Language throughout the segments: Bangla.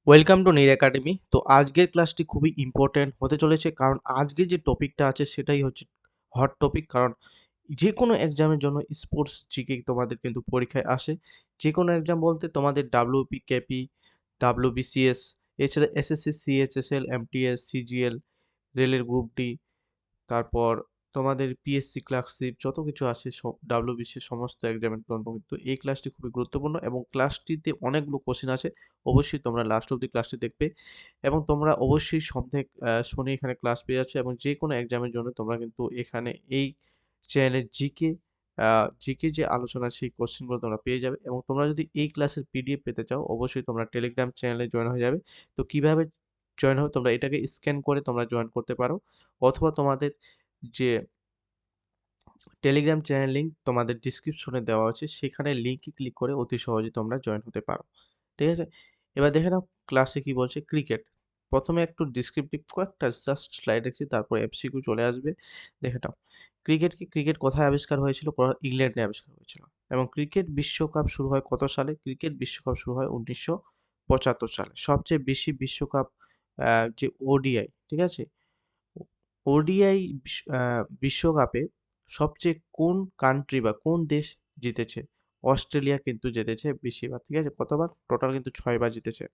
Welcome to Neer academy. তো আজকের ক্লাসটি খুবই ইম্পর্ট্যান্ট হতে চলেছে, কারণ আজকে যে টপিকটা আছে সেটাই হচ্ছে হট টপিক। কারণ যে কোনো এক্সামের জন্য স্পোর্টস জিকে তোমাদের কিন্তু পরীক্ষায় আসে। যে কোনো এক্সাম বলতে তোমাদের ডাব্লিউপি, কেপি, ডাব্লিউবিসিএস, এছাড়া এসএসসি, সিএইচএসএল, এমটিএস, সিজিএল, রেলের গ্রুপ ডি, তারপর তোমাদের পিএসসি ক্লার্কশিপ যত কিছু আছে সব ডাব্লিউবিসিএস সমস্ত এক্সামের জন্য কিন্তু এই ক্লাসটি খুবই গুরুত্বপূর্ণ, এবং ক্লাসটিতে অনেকগুলো কোশ্চেন আছে। অবশ্যই তোমরা লাস্ট অব্দি ক্লাসটি দেখবে, এবং তোমরা অবশ্যই সন্ধে শনি এখানে ক্লাস পেয়ে যাচ্ছ, এবং যে কোনো এক্সামের জন্য তোমরা কিন্তু এখানে এই চ্যানেলে জিকে যে আলোচনা সেই কোশ্চেনগুলো তোমরা পেয়ে যাবে। এবং তোমরা যদি এই ক্লাসের পিডিএফ পেতে চাও অবশ্যই তোমরা টেলিগ্রাম চ্যানেলে জয়েন হয়ে যাবে। তো কিভাবে জয়েন হবে, তোমরা এটাকে স্ক্যান করে তোমরা জয়েন করতে পারো, অথবা তোমাদের যে টেলিগ্রাম চ্যানেল লিঙ্ক তোমাদের ডিসক্রিপশনে দেওয়া আছে, সেখানে লিঙ্কে ক্লিক করে অতি সহজে তোমরা জয়েন হতে পারো। ঠিক আছে? এবার দেখে নাও ক্লাসে কি বলছে। ক্রিকেট, প্রথমে একটু ডিসক্রিপটিভ কয়েকটা জাস্ট স্লাইড রেখেছি, তারপর এমসিকিউ চলে আসবে। দেখে নাও ক্রিকেট কোথায় আবিষ্কার হয়েছিল? ইংল্যান্ডে আবিষ্কার হয়েছিল। এবং ক্রিকেট বিশ্বকাপ শুরু হয় কত সালে? ক্রিকেট বিশ্বকাপ শুরু হয় 1975 সালে। সবচেয়ে বেশি বিশ্বকাপ যে ওডিআই, ঠিক আছে, ওডিআই বিশ্বকাপে সবচেয়ে কোন কান্ট্রি বা কোন দেশ জিতেছে? অস্ট্রেলিয়া কিন্তু জিতেছে বেশিবার, ঠিক আছে? কতবার? টোটাল কিন্তু 6 বার জিতেছে।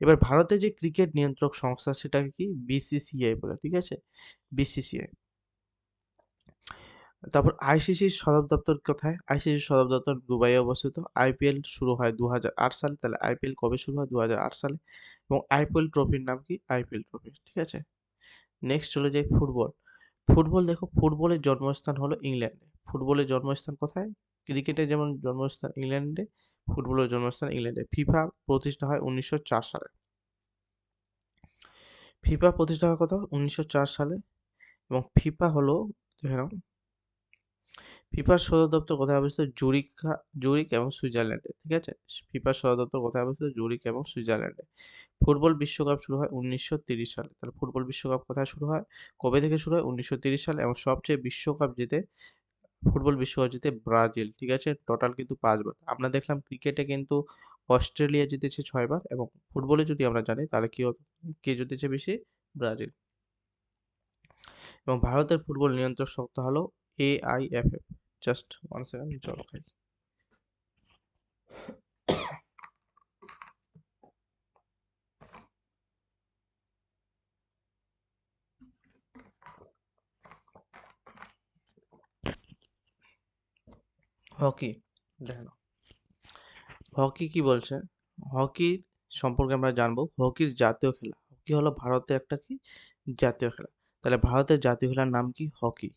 এবার ভারতের যে ক্রিকেট নিয়ন্ত্রক সংস্থা সেটাকে কি? বিসিসিআই বলে, ঠিক আছে? বিসিসিআই। তারপর আইসিসির সদর দপ্তর কোথায়? আইসিসির সদর দপ্তর দুবাইয়ে অবস্থিত। আইপিএল শুরু হয় 2008 সালে। তাহলে আইপিএল কবে শুরু হয়? 2008 সালে। এবং আইপিএল ট্রফির নাম কি? আইপিএল ট্রফি, ঠিক আছে? নেক্সট চলে যাই ফুটবল। ফুটবল দেখো, ফুটবলের জন্মস্থান হলো ইংল্যান্ডে। ফুটবলের জন্মস্থান কোথায়? ক্রিকেটের যেমন জন্মস্থান ইংল্যান্ডে, ফুটবলের জন্মস্থান ইংল্যান্ডে। ফিফা প্রতিষ্ঠা হয় 1904 সালে। ফিফা প্রতিষ্ঠা হয় কত? 1904 সালে। এবং ফিফা হলো, দেখে নাও, ফিফার সদর দপ্তর কোথায় অবস্থিত? জুরিক এবং সুইজারল্যান্ডে, ঠিক আছে? ফিফার সদর দপ্তর কোথায় অবস্থিত? জুরিক এবং সুইজারল্যান্ডে। ফুটবল বিশ্বকাপ শুরু হয় 1930 সালে। তাহলে ফুটবল বিশ্বকাপ কোথায় শুরু হয়? কবে থেকে শুরু হয়? 1930 সালে। এবং সবচেয়ে ফুটবল বিশ্বকাপ জিতে ব্রাজিল, ঠিক আছে? টোটাল কিন্তু 5 বার। আমরা দেখলাম ক্রিকেটে কিন্তু অস্ট্রেলিয়া জিতেছে 6 বার, এবং ফুটবলে যদি আমরা জানি তাহলে কে জিতেছে বেশি? ব্রাজিল। এবং ভারতের ফুটবল নিয়ন্ত্রক সংস্থা হলো AIFF। জাস্ট 1 সেকেন্ড, জল খাই। হকি, দেখে নাও হকি কি বলছে। হকি সম্পর্কে আমরা জানবো। হকির জাতীয় খেলা, হকি হলো ভারতের একটা কি? জাতীয় খেলা। তাহলে ভারতের জাতীয় খেলার নাম কি? হকি।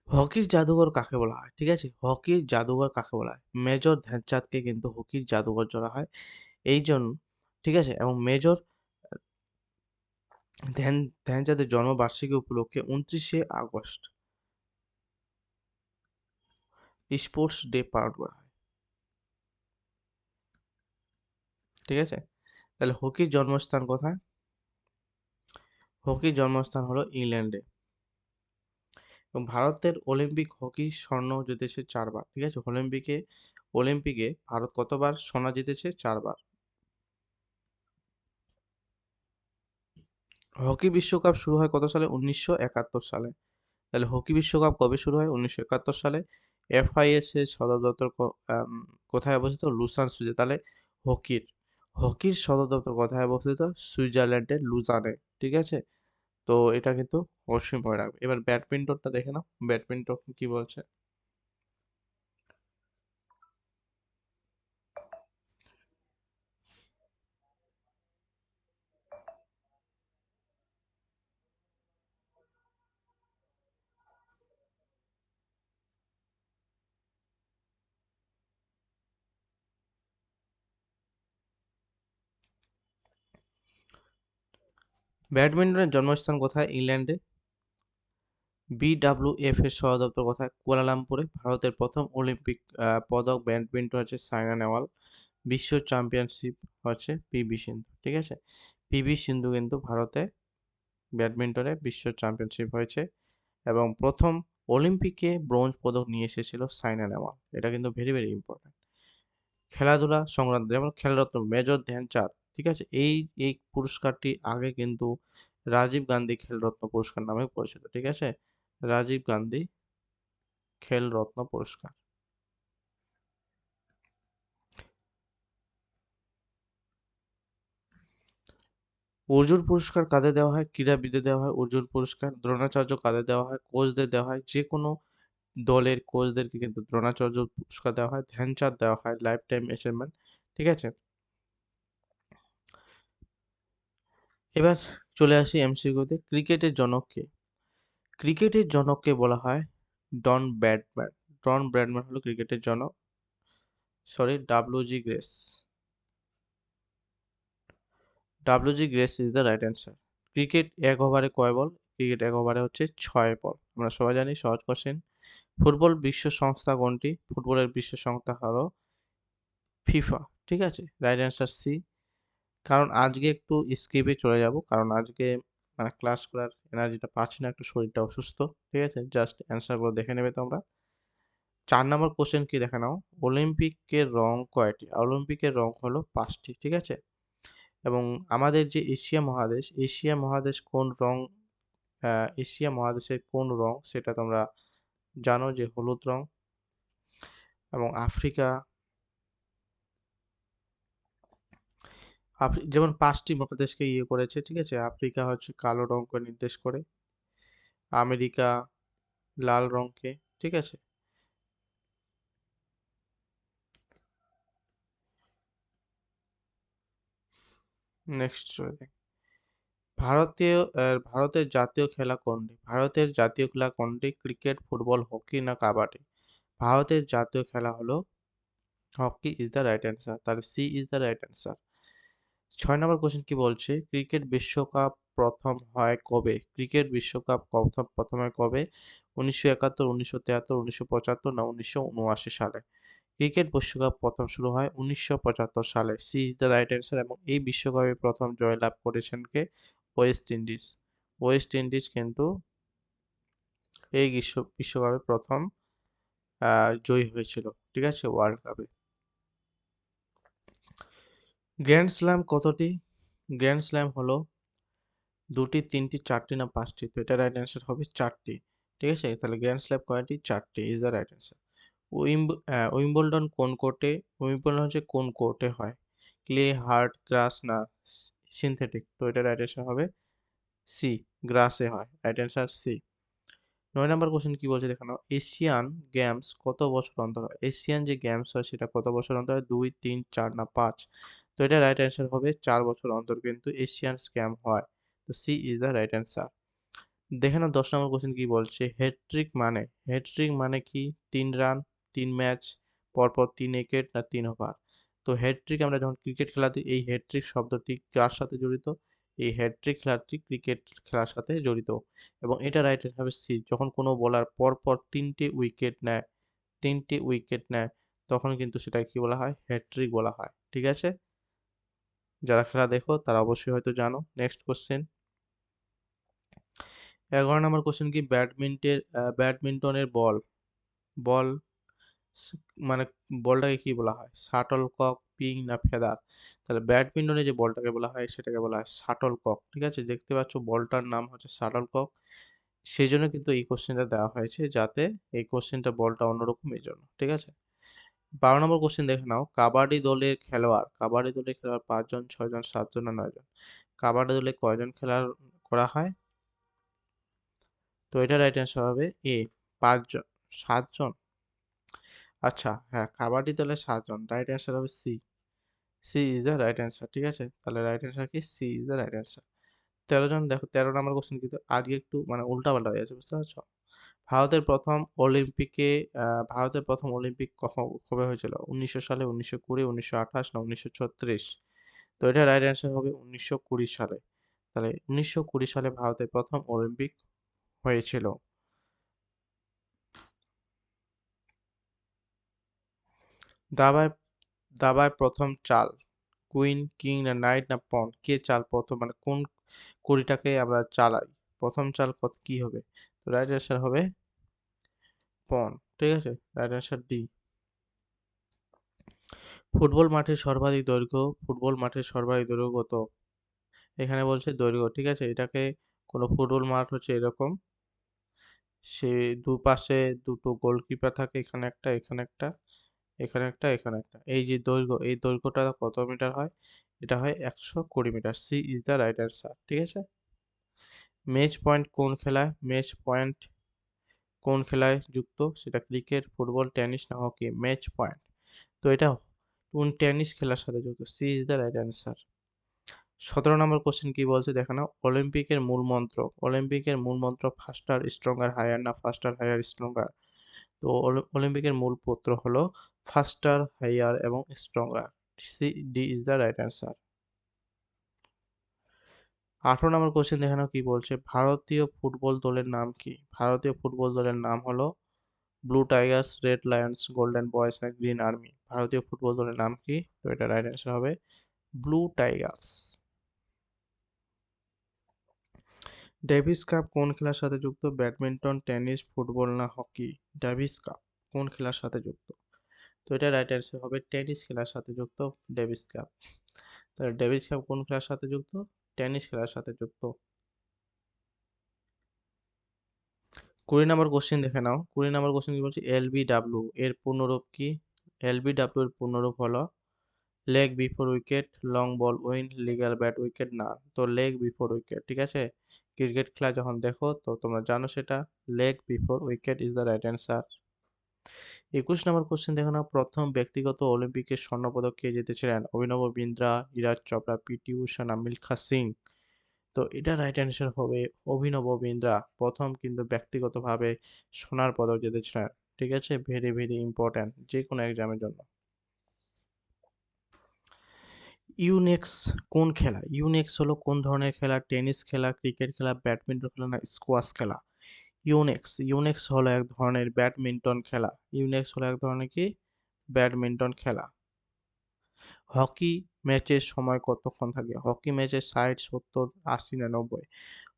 হকির জাদুঘর কাকে বলা হয়? ঠিক আছে, হকির জাদুঘর কাকে বলা হয়? মেজর ধ্যানচাঁদকে কিন্তু হকির জাদুঘর বলা হয় এই জন্য, ঠিক আছে? এবং মেজর ধ্যান ধ্যানচাঁদের জন্মবার্ষিকী উপলক্ষে 29শে আগস্ট স্পোর্টস ডে পালন করা হয়, ঠিক আছে? তাহলে হকির জন্মস্থান কোথায়? হকির জন্মস্থান হলো ইংল্যান্ডে। এবং ভারতের অলিম্পিক হকি স্বর্ণ জিতেছে 4 বার, ঠিক আছে? অলিম্পিকে ভারত কতবার সোনা জিতেছে? 4 বার। হকি বিশ্বকাপ শুরু হয় কত সালে? 1971 সালে। তাহলে হকি বিশ্বকাপ কবে শুরু হয়? 1971 সালে। এফআইএস এর সদর দপ্তর কোথায় অবস্থিত? Luschan, Switzerland. তাহলে হকির হকির সদর দপ্তর কোথায় অবস্থিত? সুইজারল্যান্ডের লুজানে, ঠিক আছে? তো এটা কিন্তু অবশ্যই মনে রাখবে। এবার ব্যাডমিন্টনটা দেখে নাও, ব্যাডমিন্টন কি বলছে। ব্যাডমিন্টনের জন্মস্থান কোথায়? ইংল্যান্ডে। বিডব্লিউএফ এর সদর দপ্তর কোথায়? কুয়ালালামপুরে। ভারতের প্রথম অলিম্পিক পদক ব্যাডমিন্টন হচ্ছে সাইনা নেহওয়াল। বিশ্ব চ্যাম্পিয়নশিপ হচ্ছে পিভি সিন্ধু, ঠিক আছে? পিভি সিন্ধু কিন্তু ভারতে ব্যাডমিন্টনে বিশ্ব চ্যাম্পিয়নশিপ হয়েছে, এবং প্রথম অলিম্পিকে ব্রোঞ্জ পদক নিয়ে এসেছিল সাইনা নেহওয়াল। এটা কিন্তু ভেরি ভেরি ইম্পর্টেন্ট। খেলাধুলা সংক্রান্ত যেমন খেলারত্ন মেজর ধ্যানচাঁদ, ঠিক আছে? এই পুরস্কারটি আগে কিন্তু রাজীব গান্ধী খেলরত্ন পুরস্কার নামে পরিচিত, ঠিক আছে? রাজীব গান্ধী খেলরত্ন পুরস্কার। অর্জুন পুরস্কার কাদের দেওয়া হয়? ক্রীড়াবিদদের দেওয়া হয় অর্জুন পুরস্কার। দ্রোণাচার্য কাদের দেওয়া হয়? কোচদের দেওয়া হয়। যেকোনো দলের কোচদেরকে কিন্তু দ্রোণাচার্য পুরস্কার দেওয়া হয়। ধ্যানচাঁদ দেওয়া হয় লাইফ টাইম অ্যাচিভমেন্ট, ঠিক আছে? এবার চলে আসি এমসিকিউতে। ক্রিকেটের জনক কে? ক্রিকেটের জনককে বলা হয় ডন ব্র্যাডম্যান। ডন ব্র্যাডম্যান হলো ক্রিকেটের জনক। Sorry, W G. Grace. W G. Grace is the right answer. Cricket ১ ওভারে কয় বল? ক্রিকেট ১ ওভারে হচ্ছে ৬ বল। আমরা সবাই জানি, সহজ কোশ্চেন। ফুটবল বিশ্ব সংস্থা কোনটি? ফুটবলের বিশ্ব সংস্থা হলো ফিফা, ঠিক আছে? Right answer C. কারণ আজকে একটু স্কিপে চলে যাব। কারণ আজকে মানে ক্লাস করার এনার্জিটা পাচ্ছি না, একটু শরীরটা অসুস্থ, ঠিক আছে? জাস্ট অ্যান্সারগুলো দেখে নেবে তোমরা। ৪ নম্বর কোশ্চেন কি দেখে নাও। অলিম্পিকের রং কয়টি? অলিম্পিকের রং হলো ৫ টি, ঠিক আছে? এবং আমাদের যে এশিয়া মহাদেশ, এশিয়া মহাদেশ কোন রং এশিয়া মহাদেশের কোন রং সেটা তোমরা জানো যে হলুদ রং। এবং আফ্রিকা যেমন ৫ টি মহাদেশকে করেছে, ঠিক আছে? আফ্রিকা হচ্ছে কালো রংকে নির্দেশ করে, আমেরিকা লাল রংকে, ঠিক আছে? নেক্সট চলে যাই। ভারতের জাতীয় খেলা কোনটি? ভারতের জাতীয় খেলা কোনটি? ক্রিকেট, ফুটবল, হকি না কাবাডি? ভারতের জাতীয় খেলা হলো hockey is the right answer. তাহলে C is the right answer. ৬ নম্বর কোশ্চেন কি বলছে? ক্রিকেট বিশ্বকাপ প্রথম হয় কবে? ক্রিকেট বিশ্বকাপ প্রথম হয় কবে? ১৯৭১, ১৯৭৩, ১৯৭৫ না ১৯৭৯ সালে? ক্রিকেট বিশ্বকাপ প্রথম শুরু হয় ১৯৭৫ সালে। C is the right answer. এবং এই বিশ্বকাপে প্রথম জয়লাভ করেছেন কে? West Indies. ওয়েস্ট ইন্ডিজ কিন্তু এই বিশ্বকাপে প্রথম জয়ী হয়েছিল, ঠিক আছে? ওয়ার্ল্ড কাপে। গ্র্যান্ড স্ল্যাম কতটি? গ্র্যান্ড স্ল্যাম হলো ২টি, ৩টি, ৪টি না ৫টি? তো এটা রাইট অ্যান্সার হবে ৪টি, ঠিক আছে? তাহলে গ্র্যান্ড স্ল্যাম কয়টি? ৪টি is the right answer. Wimbledon কোন কোর্টে? উইম্বলডন হচ্ছে কোন কোর্টে হয়? ক্লে, হার্ড, গ্রাস না সিনথেটিক? তো এটা রাইট অ্যান্সার হবে সি, গ্রাসে হয়। Right answer C. ৯ নম্বর কোশ্চেন কি বলছে দেখে নাও। এশিয়ান গেমস কত বছর অন্তর হয়? এশিয়ান যে গেমস হয় সেটা কত বছর অন্তর হয়? ২, ৩, ৪ না ৫? তো এটা রাইট অ্যান্সার হবে ৪ বছর অন্তর কিন্তু এশিয়ানস গেম হয়। তো C is the right answer. দেখে নাও ১০ নম্বর কোশ্চেন কি বলছে। হ্যাট্রিক মানে? হ্যাট্রিক মানে কি? ৩ রান, ৩ ম্যাচ, পরপর ৩ উইকেট না ৩ ওভার? তো হ্যাট্রিক আমরা যখন ক্রিকেট খেলাতে এই হ্যাট্রিক শব্দটি কার সাথে জড়িত? এই হ্যাট্রিক খেলাটি ক্রিকেট খেলার সাথে জড়িত। এবং এটা রাইট অ্যান্সার হবে সি। যখন কোনো বোলার পরপর ৩টে উইকেট নেয়, ৩টে উইকেট নেয়, তখন কিন্তু সেটাকে কি বলা হয়? হ্যাট্রিক বলা হয়। ঠিক আছে? যারা খেলা দেখো তারা অবশ্যই হয়তো জানো। Next question. ১১ নম্বর কোশ্চেন কি ব্যাডমিন্টনের বল, বল স মানে বলটাকে কি বলা হয়? শাটলকক, পিং না ফেদার? তাহলে ব্যাডমিন্টনে যে বলটাকে বলা হয় সেটাকে বলা হয় শাটলকক। ঠিক আছে? দেখতে পাচ্ছ বলটার নাম হচ্ছে শাটলকক। সেজন্য কিন্তু এই কোশ্চেনটা দেওয়া হয়েছে যাতে এই কোশ্চেনটা বলটা অন্যরকম এজন্য। ঠিক আছে? ১২ নম্বর কোশ্চেন দেখে নাও। কাবাডি দলের খেলোয়াড় ৫ জন, ৬ জন, ৭ জন না ৯ জন? কাবাডি দলে কয়জন করা হয়? তো এটা রাইট অ্যান্সার হবে এ ৫ জন, ৭ জন? আচ্ছা, হ্যাঁ, কাবাডি দলে ৭ জন। রাইট অ্যান্সার হবে C. C is the right answer. ঠিক আছে? তাহলে রাইট অ্যান্সার কি? C is the right answer. ১৩ জন দেখো ১৩ নাম্বার কোশ্চেন কিন্তু আজকে একটু মানে উল্টাপাল্টা হয়ে যাচ্ছে, বুঝতে পারছো? ভারতের প্রথম অলিম্পিকে আ ভারতের প্রথম অলিম্পিক কবে হয়েছিল? ১৯০০ সালে, ১৯২০, ১৯২৮ না ১৯৩৬? তো এটা রাইট অ্যান্সার হবে ১৯২০ সালে। তাহলে ১৯২০ সালে ভারতের প্রথম অলিম্পিক হয়েছিল। দাবায় দাবায় প্রথম চাল কুইন, কিং না নাইট না পন? কে চাল প্রথম মানে কোন কুড়িটাকে আমরা চালাই? প্রথম চাল কি হবে? তো রাইট অ্যান্সার হবে পন। ঠিক আছে? Right answer D. ফুটবল মাঠের সর্বাধিক দৈর্ঘ্য কত? এখানে বলছে দৈর্ঘ্য, ঠিক আছে? এটাকে কোনো ফুটবল মাঠ হচ্ছে এরকম। সে দুপাশে দুটো গোলকিপার থাকে, এখানে একটা, এখানে একটা, এখানে একটা, এখানে একটা। এই যে দৈর্ঘ্য, এই দৈর্ঘ্যটা কত মিটার হয়? এটা হয় 120 মিটার। C is the right answer, ঠিক আছে? ম্যাচ পয়েন্ট কোন খেলায় যুক্ত? সেটা ক্রিকেট, ফুটবল, টেনিস না হকি? Match point. তো এটা কোন টেনিস খেলার সাথে যুক্ত? C is the right answer. 17 নম্বর কোশ্চেন কি বলছে দেখে নাও। অলিম্পিকের মূল মন্ত্র ফাস্টার, স্ট্রঙ্গার, হায়ার না ফাস্টার, হায়ার, স্ট্রঙ্গার? তো অলিম্পিকের মূল পত্র হলো ফাস্টার, হাইয়ার এবং stronger. C D is the right answer. 18 নম্বর কোশ্চেন দেখে নাও কি বলছে। ভারতীয় ফুটবল দলের নাম কি? ভারতীয় ফুটবল দলের নাম হলো blue Tigers, red Lions, golden boys না গ্রিন আর্মি? ভারতীয় ফুটবল দলের নাম কি? তো এটা রাইট অ্যান্সার হবে ব্লু টাইগার্স। ডেভিস কাপ কোন খেলার সাথে যুক্ত? ব্যাডমিন্টন, টেনিস, ফুটবল না হকি? ডেভিস কাপ কোন খেলার সাথে যুক্ত? তো এটা রাইট অ্যান্সার হবে টেনিস খেলার সাথে যুক্ত ডেভিস কাপ। তাহলে ডেভিস কাপ কোন খেলার সাথে যুক্ত? টেনিস খেলার সাথে যুক্ত। 20 নম্বর কোশ্চেন দেখে নাও। 20 নম্বর কোশ্চেন কি বলছে? এলবিডব্লিউ এর পূর্ণরূপ কি? এলবিডব্লিউ এর পূর্ণরূপ হলো leg before wicket, long ball win, legal bat wicket না? তো লেগ বিফোর উইকেট, ঠিক আছে? ক্রিকেট খেলা যখন দেখো তো তোমরা জানো সেটা। Leg before wicket is the right answer. 21 number question দেখো না। প্রথম ব্যক্তিগত অলিম্পিকের স্বর্ণপদক কে জিতেছিলেন? অভিনব বিন্দ্রা, ইরাজ চোপড়া, পিটি উষা না মিলখা সিং? তো এটা রাইট অ্যান্সার হবে অভিনব বিন্দ্রা। প্রথম কিন্তু ব্যক্তিগতভাবে সোনার পদক জিতেছিলেন, ঠিক আছে? ভেরি ভেরি ইম্পর্ট্যান্ট যে কোনো এক্সামের জন্য। ইউনেক্স কোন খেলা? ইউনেক্স হলো কোন ধরনের খেলা? টেনিস খেলা, ক্রিকেট খেলা, ব্যাডমিন্টন খেলা না স্কোয়াশ খেলা? ইউনেক্স হলো এক ধরনের ব্যাডমিন্টন খেলা। ইউনেক্স হলো এক ধরনের কি? ব্যাডমিন্টন খেলা। হকি ম্যাচের সময় কতক্ষণ থাকে? হকি ম্যাচের 60, 70, 80 না 90?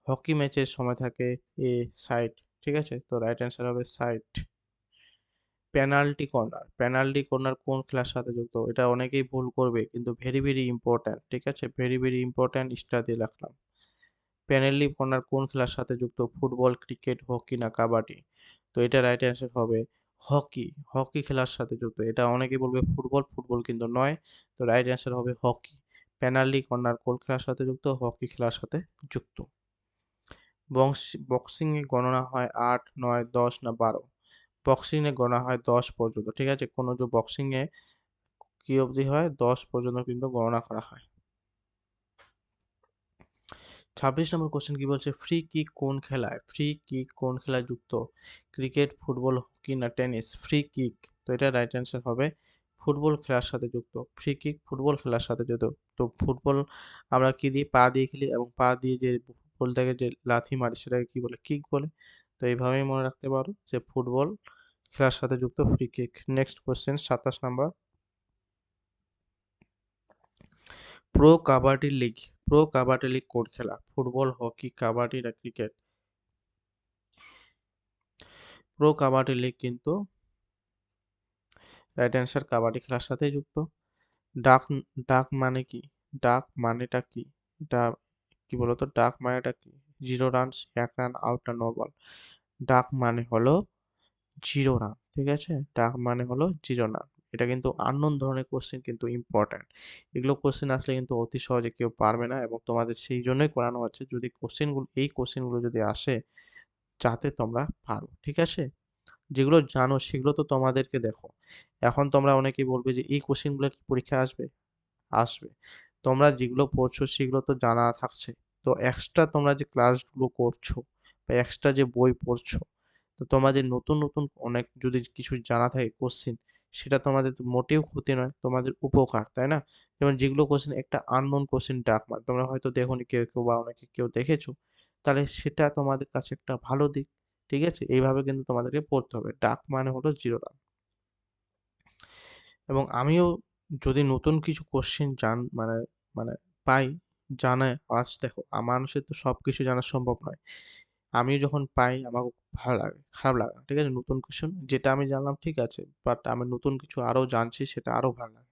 হকি ম্যাচের সময় থাকে 60, ঠিক আছে? তো রাইট অ্যান্সার হবে 60। পেনাল্টি কর্নার কোন খেলার সাথে যুক্ত? এটা অনেকেই ভুল করবে কিন্তু ভেরি ভেরি ইম্পর্ট্যান্ট, ঠিক আছে? ভেরি ভেরি ইম্পর্ট্যান্ট, স্টার দিয়ে রাখলাম। পেনাল্টি কর্নার কোন খেলার সাথে যুক্ত? ফুটবল, ক্রিকেট, হকি না কাবাডি? তো এটা রাইট অ্যান্সার হবে হকি। হকি খেলার সাথে যুক্ত। এটা অনেকেই বলবে ফুটবল, ফুটবল কিন্তু নয়। তো রাইট অ্যান্সার হবে হকি। পেনাল্টি কর্নার কোন খেলার সাথে যুক্ত? হকি খেলার সাথে যুক্ত। বক্সিং এ গণনা হয় 8, 9, 10 না 12? বক্সিং এ গণনা হয় 10 পর্যন্ত, ঠিক আছে? কোনো যে বক্সিং এ কি অবধি হয়? 10 পর্যন্ত কিন্তু গণনা করা হয়। 26 নম্বর কোশ্চেন কি বলছে? ফ্রি কিক কোন খেলায় যুক্ত? ক্রিকেট, ফুটবল, হকি না টেনিস? Free kick. তো এটা রাইট অ্যান্সার হবে ফুটবল খেলার সাথে যুক্ত। ফ্রি কিক ফুটবল খেলার সাথে যুক্ত। তো ফুটবল আমরা কি দিয়ে? পা দিয়ে খেলি এবং পা দিয়ে যে বলটাকে যে লাথি মারি সেটাকে কি বলে? কিক বলে। তো এইভাবেই মনে রাখতে পারো যে ফুটবল খেলার সাথে যুক্ত ফ্রি কিক। নেক্সট কোশ্চেন 27 নম্বর। প্রো কাবাডি লিগ কোন খেলা? ফুটবল, হকি, কাবাডি না ক্রিকেট? প্রো কাবাডি লিগ কিন্তু রাইট অ্যান্সার কাবাডি খেলার সাথেই যুক্ত। ডাক ডাক মানে কি? ডাক মানেটা কি? এটা কি বলতো? ডাক মানেটা কি? 0 রানস, 1 রান, আউট না নো বল? ডাক মানে হলো 0 রান, ঠিক আছে? ডাক মানে হলো 0 রান। এটা কিন্তু আননোন ধরনের কোশ্চেন কিন্তু ইম্পর্ট্যান্ট। এগুলো কোশ্চেন আসলে কিন্তু অতি সহজে কেউ পারবে না এবং তোমাদের সেই জন্যই করানো হচ্ছে যদি এই কোশ্চেনগুলো যদি আসে যাতে তোমরা পারো, ঠিক আছে? যেগুলো জানো সেগুলো তো তোমাদেরকে দেখো। এখন তোমরা অনেকেই বলবে যে এই কোশ্চেনগুলো কি পরীক্ষায় আসবে? আসবে। তোমরা যেগুলো পড়ছো সেগুলো তো জানা থাকছে। তো এক্সট্রা তোমরা যে ক্লাসগুলো করছো বা এক্সট্রা যে বই পড়ছো, তো তোমাদের নতুন নতুন অনেক যদি কিছু জানা থাকে কোশ্চেন, সেটা তোমাদের তো মোটেও ক্ষতি নয়, তোমাদের উপকার, তাই না? যেমন যেগুলো কোশ্চেন একটা আননোন কোশ্চেন ডাক মার, তোমরা হয়তো দেখোনি কেউ কেউ বা অনেকে কেউ দেখেছো, তাহলে সেটা তোমাদের কাছে একটা ভালো দিক, ঠিক আছে? এইভাবে কিন্তু তোমাদেরকে পড়তে হবে। ডাক মানে হলো 0 রান। এবং আমিও যদি নতুন কিছু কোশ্চেন মানে মানে পাই, জানা আজ দেখো মানুষের তো সবকিছু জানা সম্ভব নয়। আমিও যখন পাই আমার খুব ভালো লাগে, খারাপ লাগে না, ঠিক আছে? নতুন কোশ্চেন যেটা আমি জানলাম ঠিক আছে, বাট আমি নতুন কিছু আরো জানছি সেটা আরো ভালো লাগে।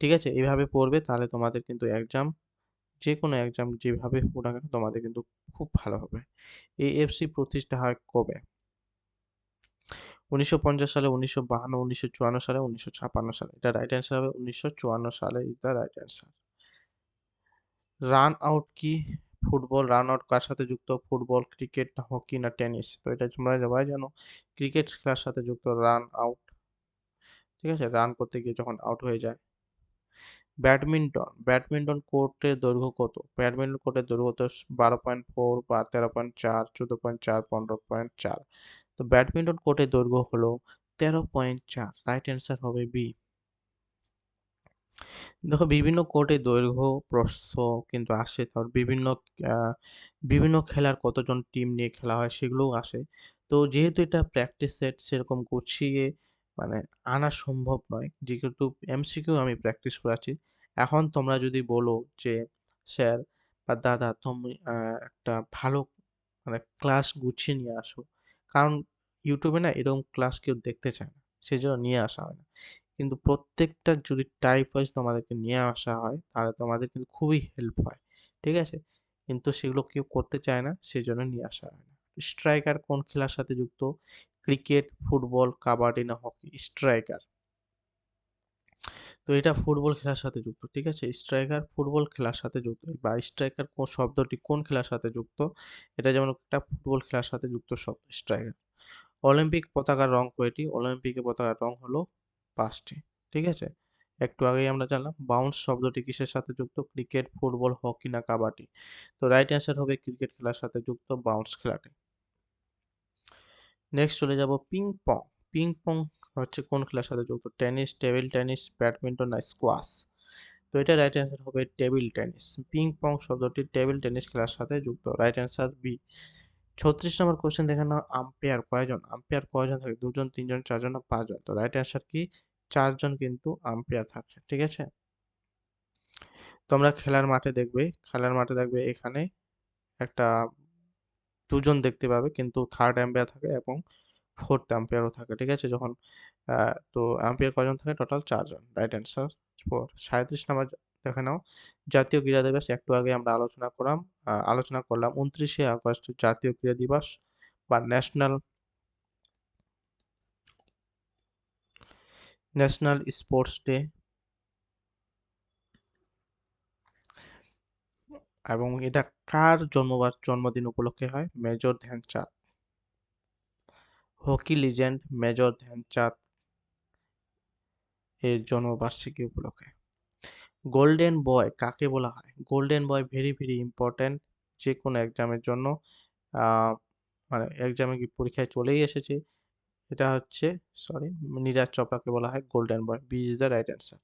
ঠিক আছে? এভাবে পড়বে তাহলে তোমাদের কিন্তু এক্সাম যেকোনো এক্সাম যেভাবে হোক না কেন তোমাদের কিন্তু খুব ভালো হবে। এএফসি প্রতিষ্ঠা হয় কবে? ১৯৫০ সালে, ১৯৫২, ১৯৫৪ সালে, ১৯৫৬ সালে। এটা রাইট অ্যান্সার হবে ১৯৫৪ সালে is the right answer. Run out কি? ফুটবল রান আউট কার সাথে যুক্ত? ফুটবল, ক্রিকেট, না হকি, না টেনিস? তো এটা তোমরা সবাই জানো ক্রিকেট খেলার সাথে যুক্ত রান আউট। ঠিক আছে? রান করতে গিয়ে যখন আউট হয়ে যায়। ব্যাডমিন্টন কোর্টের দৈর্ঘ্য কত? ব্যাডমিন্টন কোর্টের দৈর্ঘ্য তো ১২.৪ বা ১৩.৪, ১৪.৪, ১৫.৪। তো ব্যাডমিন্টন কোর্টের দৈর্ঘ্য হলো ১৩.৪। রাইট অ্যান্সার হবে বি। দেখো বিভিন্ন কোর্টে দৈর্ঘ্য প্রস্থ কিন্তু আসে, তারপর আহ, বিভিন্ন খেলার কতজন টিম নিয়ে খেলা হয় সেগুলোও আসে। তো যেহেতু এটা প্র্যাকটিস সেট সেরকম গুছিয়ে মানে আনা সম্ভব নয়, যেহেতু এমসিকিউ আমি প্র্যাকটিস করাচ্ছি। এখন তোমরা যদি বলো যে স্যার বা দাদা তুমি একটা ভালো মানে ক্লাস গুছিয়ে নিয়ে আসো, কারণ ইউটিউবে না এরকম ক্লাস কেউ দেখতে চায় না, সেজন্য নিয়ে আসা হয় না। কিন্তু প্রত্যেকটা যদি টাইপ ওয়াইজ তোমাদেরকে নিয়ে আসা হয় তাহলে তোমাদের কিন্তু খুবই হেল্প হয়। ঠিক আছে? কিন্তু সেগুলো কেউ করতে চায় না, সেজন্য নিয়ে আসা হয় না। স্ট্রাইকার কোন খেলার সাথে যুক্ত? ক্রিকেট, ফুটবল, কাবাডি, না হকি? স্ট্রাইকার। তো এটা ফুটবল খেলার সাথে যুক্ত। ঠিক আছে? স্ট্রাইকার ফুটবল খেলার সাথে যুক্ত, বা স্ট্রাইকার শব্দটি কোন খেলার সাথে যুক্ত? এটা যেমন একটা ফুটবল খেলার সাথে যুক্ত শব্দ স্ট্রাইকার। অলিম্পিক পতাকার রং কয়টি? অলিম্পিকের পতাকার রং হলো ৫টি। ঠিক আছে? একটু আগেই আমরা জানলাম। বাউন্স শব্দটি কিসের সাথে যুক্ত? ক্রিকেট, ফুটবল, হকি, না কাবাডি? তো রাইট অ্যান্সার হবে ক্রিকেট খেলার সাথে যুক্ত বাউন্স খেলাটি। নেক্সট চলে যাব পিং পং। পিং পং হচ্ছে কোন খেলার সাথে যুক্ত? টেনিস, টেবিল টেনিস, ব্যাডমিন্টন, না স্কোয়াশ? তো এটা রাইট অ্যান্সার হবে টেবিল টেনিস। পিং পং শব্দটি টেবিল টেনিস খেলার সাথে যুক্ত। Right answer B. ৩৬ নম্বর কোশ্চেন দেখে নাও, আম্পায়ার কয়জন? আম্পায়ার কয়জন থাকে? ২ জন, ৩ জন, ৪ জন, না ৫ জন? তো রাইট অ্যান্সার কি? ৪ জন কিন্তু আম্পায়ার থাকে। ঠিক আছে? তোমরা খেলার মাঠে দেখবে এখানে একটা ২ জন দেখতে পাবে, কিন্তু থার্ড আম্পায়ার থাকে এবং ফোর্থ আম্পায়ারও থাকে। ঠিক আছে? যখন তো আম্পায়ার কয়জন থাকে? টোটাল ৪ জন। Right answer ৪। ৩৭ নাম্বার দেখে নাও, জাতীয় ক্রীড়া দিবস একটু আগে আমরা আলোচনা করলাম ২৯শে আগস্ট জাতীয় ক্রীড়া দিবস বা ন্যাশনাল স্পোর্টস ডে, এবং এটা কার জন্মদিন উপলক্ষে হয়? Major Dhyan Chand. Hockey legend major Dhyan Chand এর জন্মবার্ষিকী উপলক্ষে। গোল্ডেন বয় কাকে বলা হয়? Golden boy very very important যে কোনো এক্সামের জন্য। আহ, মানে এক্সামে কি পরীক্ষায় চলেই এসেছে। এটা হচ্ছে সরি নীরাজ চোপড়াকে বলা হয় golden boy. B is the right answer.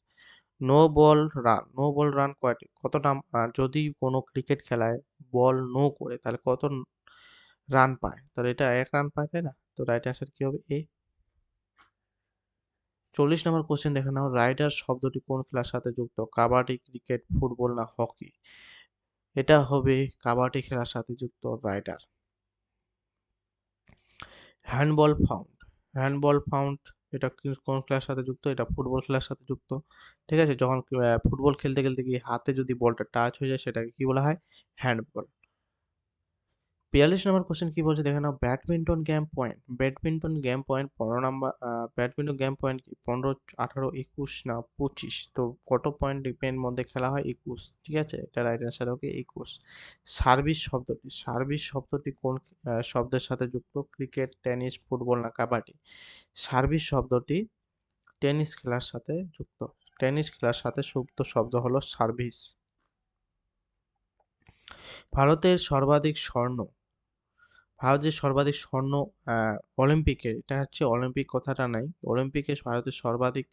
No ball run কয়টি? কতটা যদি কোনো ক্রিকেট খেলায় বল নো করে তাহলে কত রান পায়? তাহলে এটা ১ রান পায়, তাই না? তো রাইট অ্যান্সার কি হবে? এ। ৪০ নম্বর কোশ্চেন দেখে নাও, রাইডার শব্দটি কোন খেলার সাথে যুক্ত? কাবাডি, ক্রিকেট, ফুটবল, না হকি? এটা হবে কাবাডি খেলার সাথে যুক্ত raider. Handball found handball found এটা কোন খেলার সাথে যুক্ত? এটা ফুটবল খেলার সাথে যুক্ত। ঠিক আছে? যখন ফুটবল খেলতে খেলতে গিয়ে হাতে যদি বলটা টাচ হয়ে যায় সেটাকে কি বলা হয়? হ্যান্ডবল। ৪২ নম্বর কোশ্চেন কি বলছে দেখে নাও, ব্যাডমিন্টন গেম পয়েন্ট কি ১৫, ১৮, ২১, না ২৫? তো কত পয়েন্ট ডিপেন্ড মধ্যে খেলা হয়? ২১। ঠিক আছে? এটা রাইট অ্যান্সার হবে ২১। সার্ভিস শব্দটি কোন শব্দের সাথে যুক্ত? ক্রিকেট, টেনিস, ফুটবল, না কাবাডি? সার্ভিস শব্দটি টেনিস খেলার সাথে যুক্ত। টেনিস খেলার সাথে যুক্ত শব্দ হলো সার্ভিস। ভারতের সর্বাধিক স্বর্ণ ভারতের সর্বাধিক স্বর্ণ অলিম্পিকে, এটা হচ্ছে অলিম্পিক কথাটা নাই। অলিম্পিকে ভারতের সর্বাধিক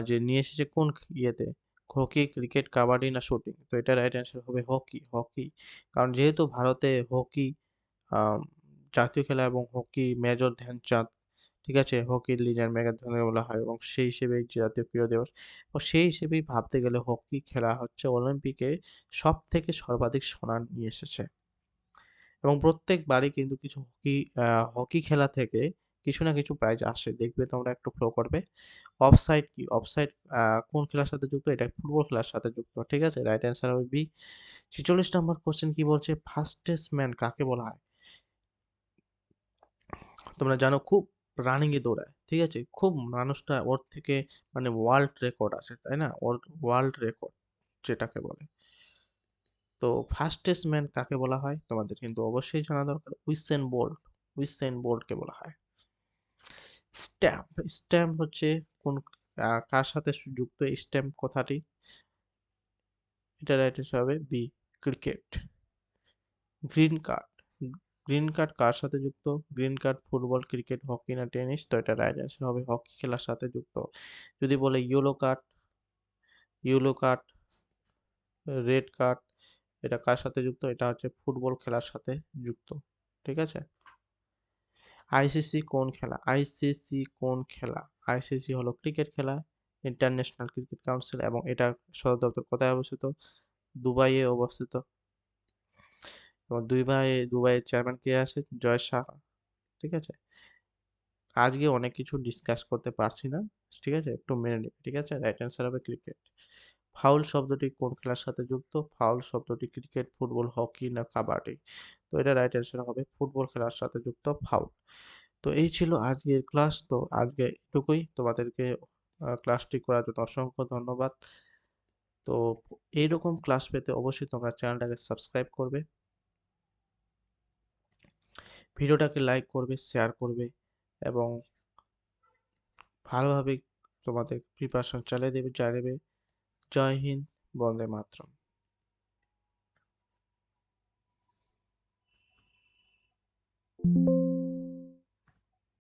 যে নিয়ে এসেছে কোন ইয়েতে? হকি, ক্রিকেট, কাবাডি, না শুটিং? তো এটা রাইট অ্যান্সার হবে হকি। কারণ যেহেতু ভারতে হকি আম জাতীয় খেলা এবং হকি মেজর ধ্যানচাঁদ, ঠিক আছে? হকির লিজেন্ড মেজর ধ্যানচাঁদকে বলা হয় এবং সেই হিসেবেই জাতীয় ক্রীড়া দিবস। এবং সেই হিসেবেই ভাবতে গেলে হকি খেলা হচ্ছে অলিম্পিকে সবথেকে সর্বাধিক সোনা নিয়ে এসেছে। এবং প্রত্যেকবারই কিন্তু কিছু হকি খেলা থেকে কিছু না কিছু প্রাইজ আসে। দেখবে তোমরা একটু ফলো করবে। অফসাইড কি? অফসাইড আ কোন খেলার সাথে যুক্ত? এটা ফুটবল খেলার সাথে যুক্ত। ঠিক আছে? রাইট অ্যান্সার হবে বি। ৪৬ নম্বর কোয়েশ্চেন কি বলছে? ফাস্টেস্ট ম্যান কাকে বলা হয়? তোমরা জানো খুব রানিং এ দৌড়ায়। ঠিক আছে? খুব মানুষটা ওর থেকে মানে ওয়ার্ল্ড রেকর্ড আছে, তাই না? ওর ওয়ার্ল্ড রেকর্ড যেটাকে বলে। তো ফাস্টেস্ট ম্যান কাকে বলা হয়? তোমাদের কিন্তু অবশ্যই জানা দরকার। Usain bolt. উইসেন বোল্টকে বলা হয়। স্ট্যাম্প। স্ট্যাম্প হচ্ছে কোন কার সাথে যুক্ত এই স্ট্যাম্প কথাটি? এটা রাইট অ্যান্সার হবে B, cricket. Green card. Green card কার সাথে যুক্ত? Green card football, cricket, hockey না টেনিস? তো এটা রাইট অ্যান্সার হবে হকি খেলার সাথে যুক্ত। যদি বলে yellow card, yellow card, red card, এটা কার সাথে যুক্ত? এটা হচ্ছে ফুটবল খেলার সাথে যুক্ত। ঠিক আছে? আইসিসি কোন খেলা? আইসিসি কোন খেলা? আইসিসি হলো ক্রিকেট খেলা, ইন্টারন্যাশনাল ক্রিকেট কাউন্সিল, এবং এটার সদর দপ্তর কোথায় অবস্থিত? দুবাইয়ে অবস্থিত। এবং দুবাইয়ের চেয়ারম্যান কে আছে? জয় শাহ। ঠিক আছে? আজকে অনেক কিছু ডিসকাস করতে পারছি না। ঠিক আছে? একটু মেনে নিবে। ঠিক আছে? রাইট অ্যান্সার হবে ক্রিকেট। ফাউল শব্দটি কোন খেলার সাথে যুক্ত? ফাউল শব্দটি ক্রিকেট, ফুটবল, হকি না কাবাডি? তো এটা রাইট অ্যান্সার হবে ফুটবল খেলার সাথে যুক্ত ফাউল। তো এই ছিল আজকের ক্লাস। তো আজকে এটুকুই। তোমাদেরকে ক্লাসটি করার জন্য অসংখ্য ধন্যবাদ। তো এইরকম ক্লাস পেতে অবশ্যই তোমরা চ্যানেলটাকে সাবস্ক্রাইব করবে, ভিডিওটাকে লাইক করবে, শেয়ার করবে এবং ভালোভাবে তোমাদের প্রিপারেশন চালিয়ে দেবে। জয় হিন্দ, বন্দে মাতরম।